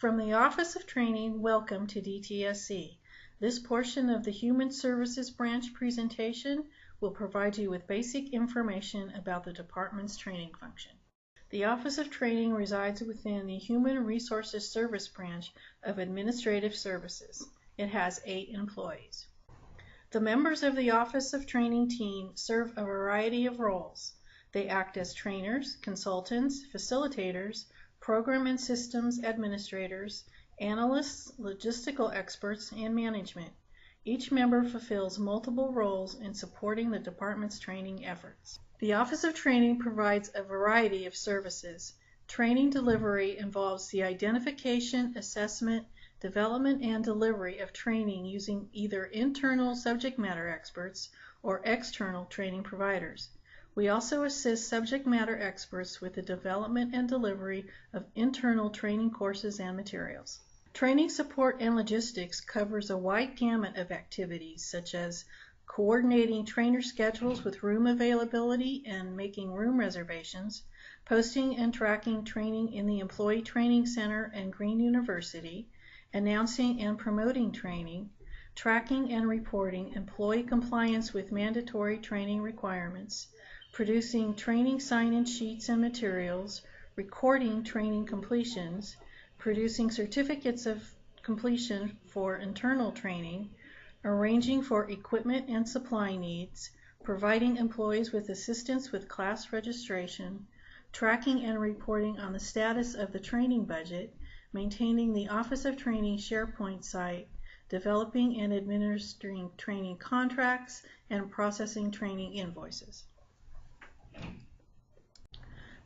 From the Office of Training, welcome to DTSC. This portion of the Human Services Branch presentation will provide you with basic information about the department's training function. The Office of Training resides within the Human Resources Service Branch of Administrative Services. It has 8 employees. The members of the Office of Training team serve a variety of roles. They act as trainers, consultants, facilitators, program and systems administrators, analysts, logistical experts, and management. Each member fulfills multiple roles in supporting the department's training efforts. The Office of Training provides a variety of services. Training delivery involves the identification, assessment, development, and delivery of training using either internal subject matter experts or external training providers. We also assist subject matter experts with the development and delivery of internal training courses and materials. Training support and logistics covers a wide gamut of activities such as coordinating trainer schedules with room availability and making room reservations, posting and tracking training in the Employee Training Center and Green University, announcing and promoting training, tracking and reporting employee compliance with mandatory training requirements, producing training sign-in sheets and materials, recording training completions, producing certificates of completion for internal training, arranging for equipment and supply needs, providing employees with assistance with class registration, tracking and reporting on the status of the training budget, maintaining the Office of Training SharePoint site, developing and administering training contracts, and processing training invoices.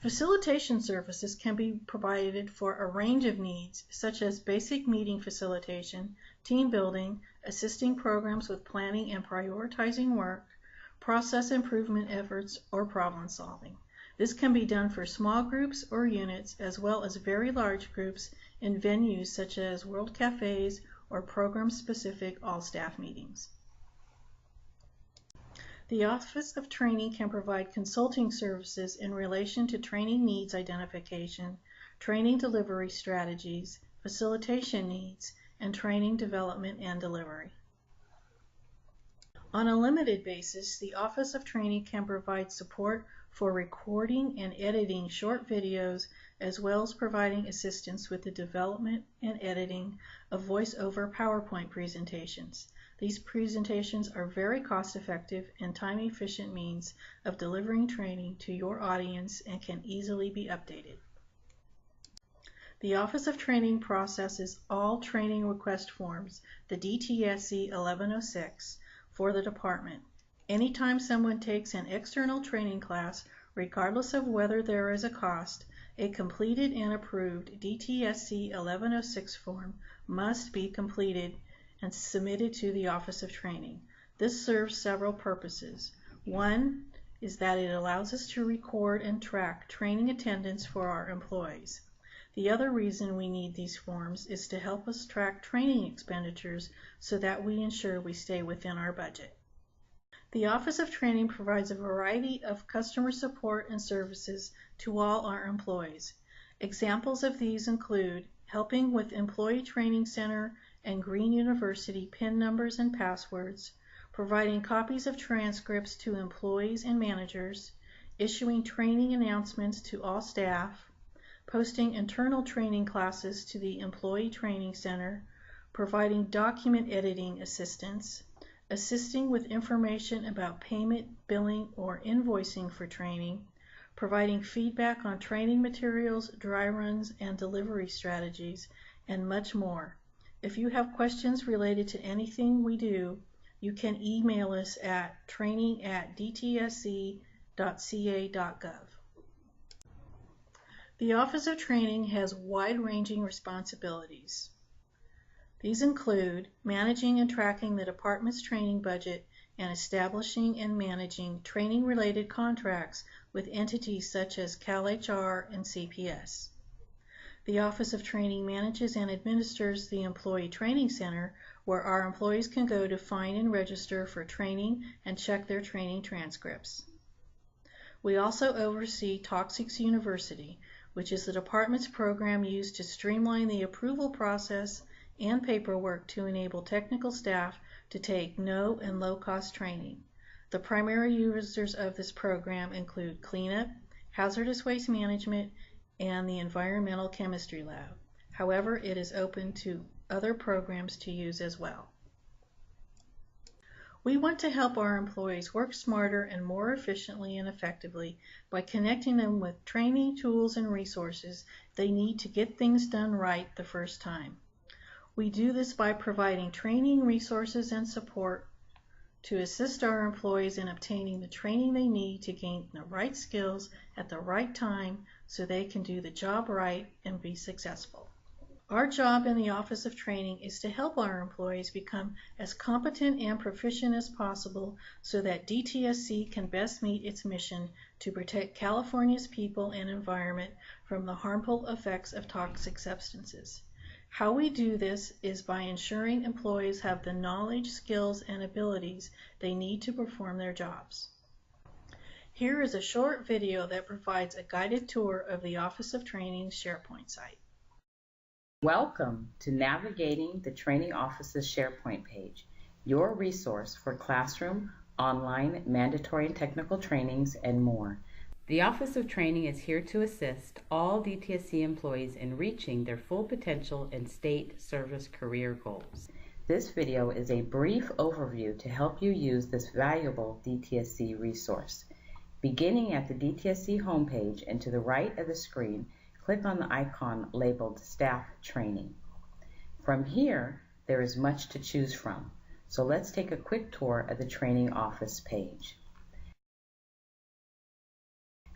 Facilitation services can be provided for a range of needs, such as basic meeting facilitation, team building, assisting programs with planning and prioritizing work, process improvement efforts, or problem solving. This can be done for small groups or units, as well as very large groups in venues such as World Cafes or program-specific all-staff meetings. The Office of Training can provide consulting services in relation to training needs identification, training delivery strategies, facilitation needs, and training development and delivery. On a limited basis, the Office of Training can provide support for recording and editing short videos, as well as providing assistance with the development and editing of voice-over PowerPoint presentations. These presentations are very cost-effective and time-efficient means of delivering training to your audience and can easily be updated. The Office of Training processes all training request forms, the DTSC 1106, for the department. Anytime someone takes an external training class, regardless of whether there is a cost, a completed and approved DTSC 1106 form must be completed and submitted to the Office of Training. This serves several purposes. One is that it allows us to record and track training attendance for our employees. The other reason we need these forms is to help us track training expenditures so that we ensure we stay within our budget. The Office of Training provides a variety of customer support and services to all our employees. Examples of these include helping with Employee Training Center and Green University PIN numbers and passwords, providing copies of transcripts to employees and managers, issuing training announcements to all staff, posting internal training classes to the Employee Training Center, providing document editing assistance, assisting with information about payment, billing, or invoicing for training, providing feedback on training materials, dry runs, and delivery strategies, and much more. If you have questions related to anything we do, you can email us at training@dtsc.ca.gov. The Office of Training has wide-ranging responsibilities. These include managing and tracking the department's training budget and establishing and managing training-related contracts with entities such as CalHR and CPS. The Office of Training manages and administers the Employee Training Center, where our employees can go to find and register for training and check their training transcripts. We also oversee Talk6 University, which is the department's program used to streamline the approval process and paperwork to enable technical staff to take no and low-cost training. The primary users of this program include cleanup, hazardous waste management, and the environmental chemistry lab. However, it is open to other programs to use as well. We want to help our employees work smarter and more efficiently and effectively by connecting them with training, tools, and resources they need to get things done right the first time. We do this by providing training, resources, and support to assist our employees in obtaining the training they need to gain the right skills at the right time so they can do the job right and be successful. Our job in the Office of Training is to help our employees become as competent and proficient as possible so that DTSC can best meet its mission to protect California's people and environment from the harmful effects of toxic substances. How we do this is by ensuring employees have the knowledge, skills, and abilities they need to perform their jobs. Here is a short video that provides a guided tour of the Office of Training's SharePoint site. Welcome to Navigating the Training Office's SharePoint page, your resource for classroom, online, mandatory and technical trainings, and more. The Office of Training is here to assist all DTSC employees in reaching their full potential and state service career goals. This video is a brief overview to help you use this valuable DTSC resource. Beginning at the DTSC homepage and to the right of the screen, click on the icon labeled Staff Training. From here, there is much to choose from, so let's take a quick tour of the Training Office page.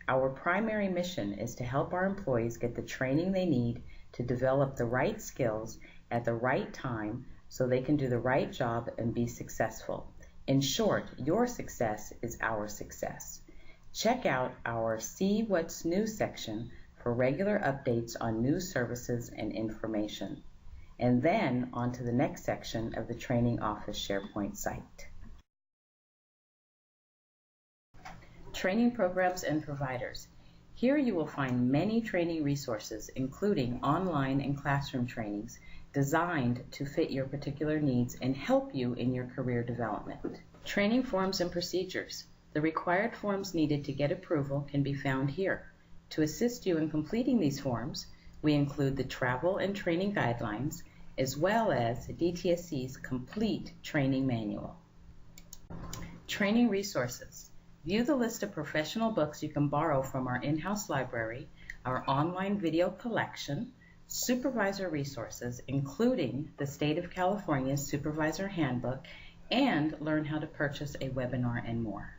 Our primary mission is to help our employees get the training they need to develop the right skills at the right time so they can do the right job and be successful. In short, your success is our success. Check out our See What's New section for regular updates on new services and information. And then on to the next section of the Training Office SharePoint site. Training programs and providers. Here you will find many training resources, including online and classroom trainings designed to fit your particular needs and help you in your career development. Training forms and procedures. The required forms needed to get approval can be found here. To assist you in completing these forms, we include the travel and training guidelines, as well as DTSC's complete training manual. Training resources. View the list of professional books you can borrow from our in-house library, our online video collection, supervisor resources, including the State of California's Supervisor Handbook, and learn how to purchase a webinar and more.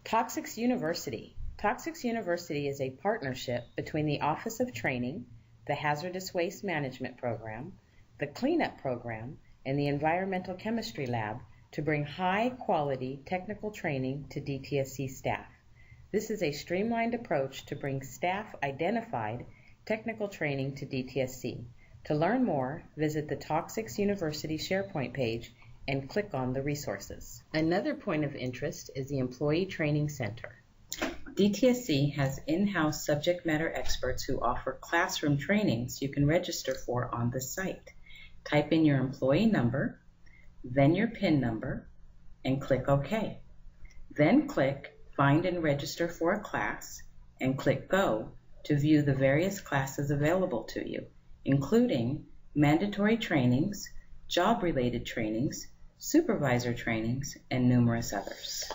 Toxics University. Toxics University is a partnership between the Office of Training, the Hazardous Waste Management Program, the Cleanup Program, and the Environmental Chemistry Lab to bring high-quality technical training to DTSC staff. This is a streamlined approach to bring staff-identified technical training to DTSC. To learn more, visit the Toxics University SharePoint page and click on the resources. Another point of interest is the Employee Training Center. DTSC has in-house subject matter experts who offer classroom trainings you can register for on the site. Type in your employee number, then your PIN number, and click OK. Then click Find and Register for a Class, and click Go to view the various classes available to you, including mandatory trainings, job-related trainings, supervisor trainings, and numerous others.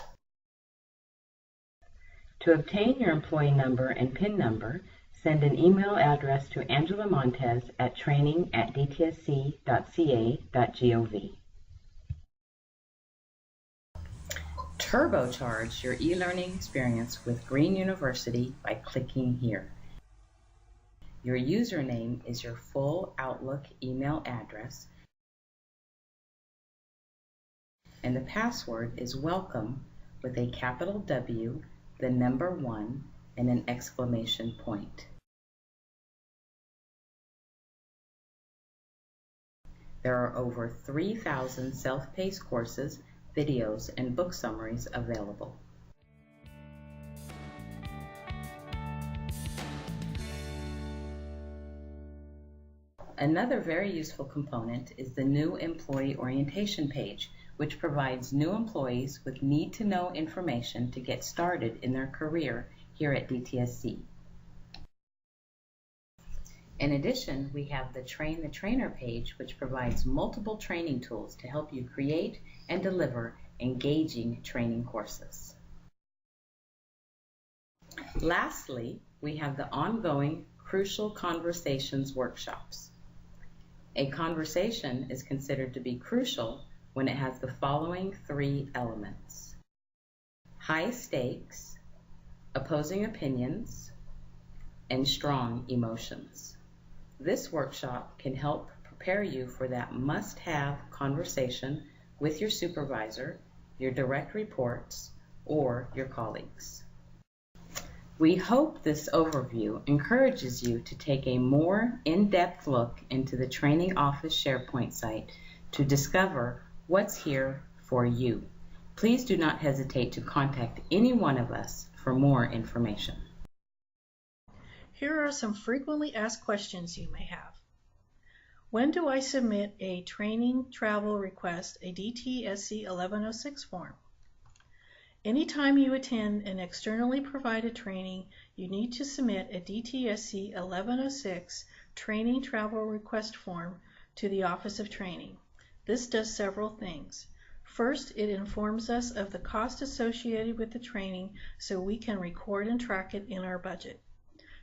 To obtain your employee number and PIN number, send an email address to Angela Montez at training@dtsc.ca.gov. Turbocharge your e-learning experience with Green University by clicking here. Your username is your full Outlook email address, and the password is welcome with a capital W, the number 1, and an exclamation point. There are over 3,000 self-paced courses, videos, and book summaries available. Another very useful component is the new employee orientation page, which provides new employees with need-to-know information to get started in their career here at DTSC. In addition, we have the Train the Trainer page, which provides multiple training tools to help you create and deliver engaging training courses. Lastly, we have the ongoing Crucial Conversations workshops. A conversation is considered to be crucial when it has the following three elements: high stakes, opposing opinions, and strong emotions. This workshop can help prepare you for that must-have conversation with your supervisor, your direct reports, or your colleagues. We hope this overview encourages you to take a more in-depth look into the Training Office SharePoint site to discover what's here for you. Please do not hesitate to contact any one of us for more information. Here are some frequently asked questions you may have. When do I submit a training travel request, a DTSC 1106 form? Anytime you attend an externally provided training, you need to submit a DTSC 1106 training travel request form to the Office of Training. This does several things. First, it informs us of the cost associated with the training so we can record and track it in our budget.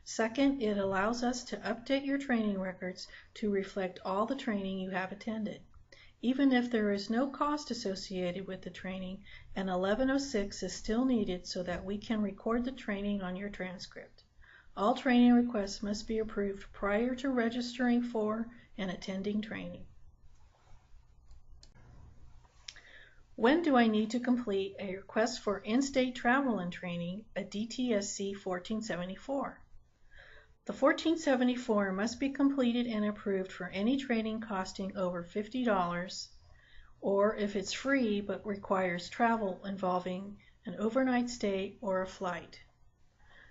Second, it allows us to update your training records to reflect all the training you have attended. Even if there is no cost associated with the training, an 1106 is still needed so that we can record the training on your transcript. All training requests must be approved prior to registering for and attending training. When do I need to complete a request for in-state travel and training, a DTSC 1474? The 1474 must be completed and approved for any training costing over $50, or if it's free but requires travel involving an overnight stay or a flight.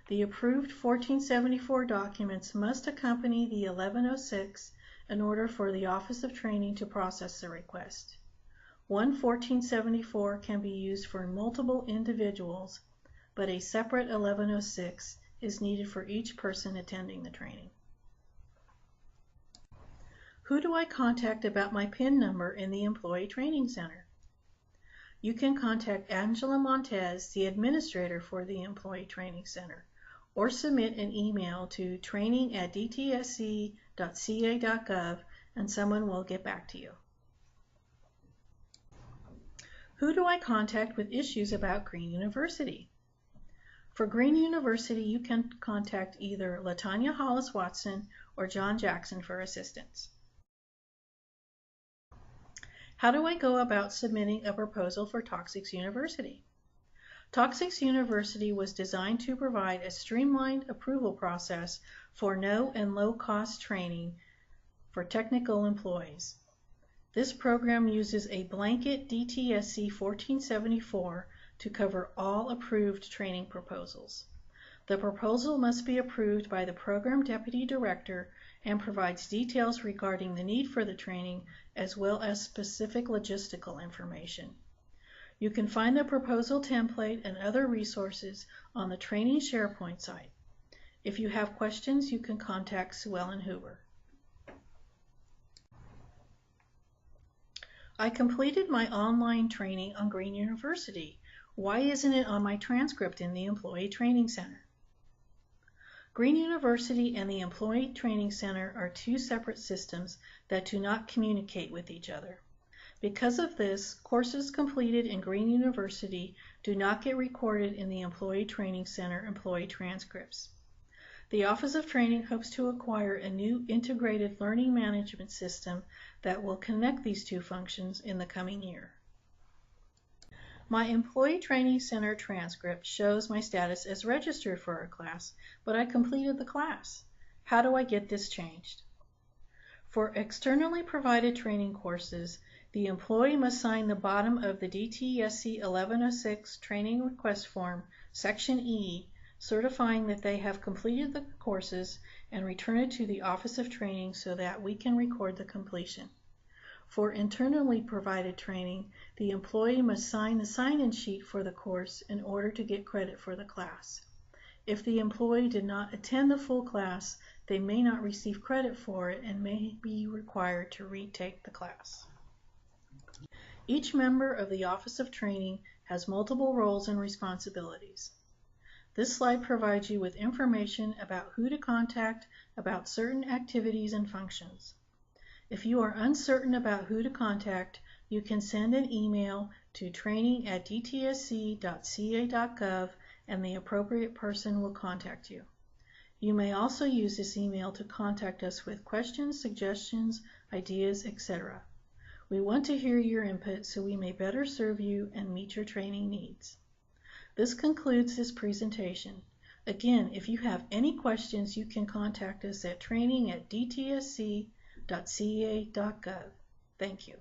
The approved 1474 documents must accompany the 1106 in order for the Office of Training to process the request. One 1474 can be used for multiple individuals, but a separate 1106 is needed for each person attending the training. Who do I contact about my PIN number in the Employee Training Center? You can contact Angela Montez, the administrator for the Employee Training Center, or submit an email to training@dtsc.ca.gov and someone will get back to you. Who do I contact with issues about Green University? For Green University, you can contact either Latanya Hollis Watson or John Jackson for assistance. How do I go about submitting a proposal for Toxics University? Toxics University was designed to provide a streamlined approval process for no and low cost training for technical employees. This program uses a blanket DTSC 1474 to cover all approved training proposals. The proposal must be approved by the Program Deputy Director and provides details regarding the need for the training as well as specific logistical information. You can find the proposal template and other resources on the Training SharePoint site. If you have questions, you can contact Sue Ellen Hoover. I completed my online training on Green University. Why isn't it on my transcript in the Employee Training Center? Green University and the Employee Training Center are two separate systems that do not communicate with each other. Because of this, courses completed in Green University do not get recorded in the Employee Training Center employee transcripts. The Office of Training hopes to acquire a new integrated learning management system that will connect these two functions in the coming year. My Employee Training Center transcript shows my status as registered for a class, but I completed the class. How do I get this changed? For externally provided training courses, the employee must sign the bottom of the DTSC 1106 Training Request Form, Section E, certifying that they have completed the courses, and return it to the Office of Training so that we can record the completion. For internally provided training, the employee must sign the sign-in sheet for the course in order to get credit for the class. If the employee did not attend the full class, they may not receive credit for it and may be required to retake the class. Each member of the Office of Training has multiple roles and responsibilities. This slide provides you with information about who to contact about certain activities and functions. If you are uncertain about who to contact, you can send an email to training@dtsc.ca.gov and the appropriate person will contact you. You may also use this email to contact us with questions, suggestions, ideas, etc. We want to hear your input so we may better serve you and meet your training needs. This concludes this presentation. Again, if you have any questions, you can contact us at training@dtsc.ca.gov. Thank you.